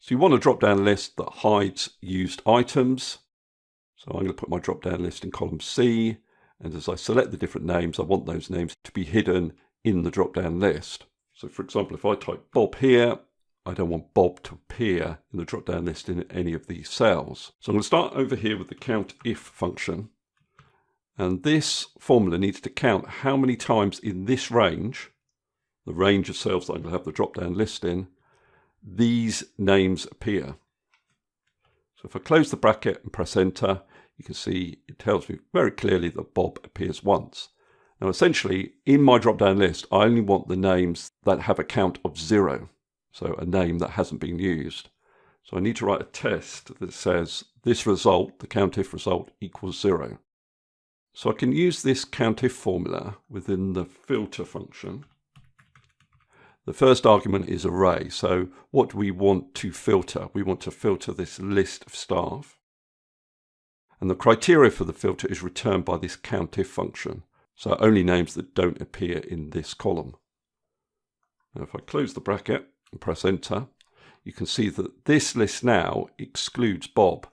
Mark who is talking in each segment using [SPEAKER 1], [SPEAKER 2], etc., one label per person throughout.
[SPEAKER 1] So you want a drop-down list that hides used items. So I'm going to put my drop-down list in column C, and as I select the different names, I want those names to be hidden in the drop-down list. So for example, if I type Bob here, I don't want Bob to appear in the drop-down list in any of these cells. So I'm going to start over here with the COUNTIF function. And this formula needs to count how many times in this range, the range of cells that I'm going to have the drop-down list in, these names appear. So if I close the bracket and press enter, you can see it tells me very clearly that Bob appears once. Now essentially, in my drop-down list, I only want the names that have a count of 0. So a name that hasn't been used. So I need to write a test that says this result, the COUNTIF result, equals 0. So I can use this COUNTIF formula within the filter function. The first argument is array. So what do we want to filter? We want to filter this list of staff. And the criteria for the filter is returned by this COUNTIF function. So only names that don't appear in this column. Now if I close the bracket and press enter, you can see that this list now excludes Bob.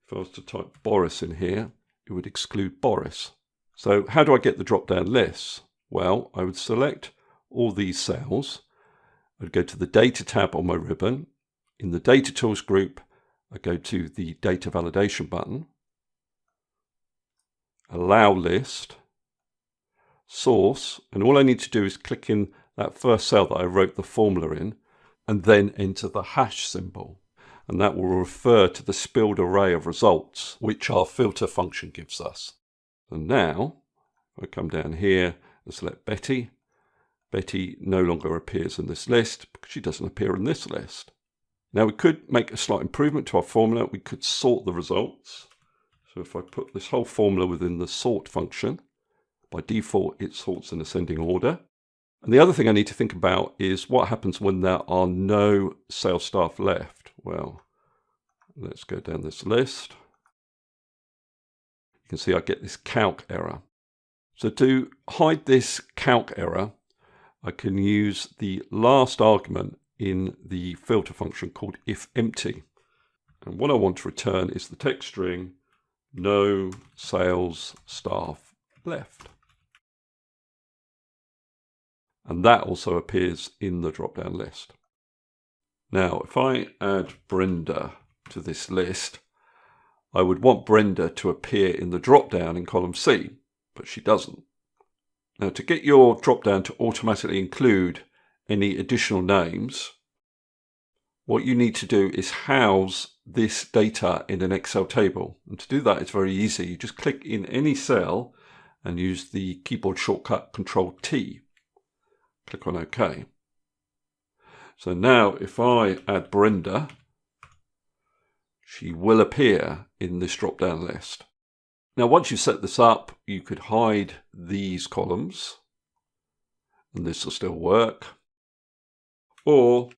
[SPEAKER 1] If I was to type Boris in here, it would exclude Boris. So how do I get the drop-down lists? Well, I would select all these cells. I'd go to the Data tab on my ribbon. In the Data Tools group, I go to the Data Validation button, Allow List, Source, and all I need to do is click in that first cell that I wrote the formula in, and then enter the hash symbol. And that will refer to the spilled array of results, which our filter function gives us. And now, if I come down here and select Betty, Betty no longer appears in this list because she doesn't appear in this list. Now we could make a slight improvement to our formula. We could sort the results. So if I put this whole formula within the sort function, by default it sorts in ascending order. And the other thing I need to think about is what happens when there are no sales staff left. Well, let's go down this list. You can see I get this calc error. So to hide this calc error, I can use the last argument in the filter function called ifEmpty. And what I want to return is the text string, no sales staff left. And that also appears in the drop-down list. Now, if I add Brenda to this list, I would want Brenda to appear in the drop-down in column C, but she doesn't. Now, to get your drop-down to automatically include any additional names, what you need to do is house this data in an Excel table. And to do that, it's very easy. You just click in any cell and use the keyboard shortcut Control-T. Click on OK. So now if I add Brenda, she will appear in this drop-down list. Now once you set this up, you could hide these columns, and this will still work. Or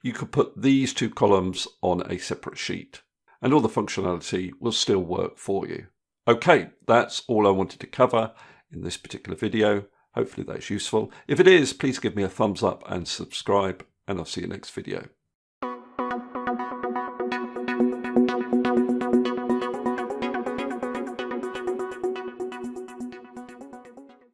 [SPEAKER 1] you could put these two columns on a separate sheet, and all the functionality will still work for you. Okay, that's all I wanted to cover in this particular video. Hopefully that's useful. If it is, please give me a thumbs up and subscribe, and I'll see you next video.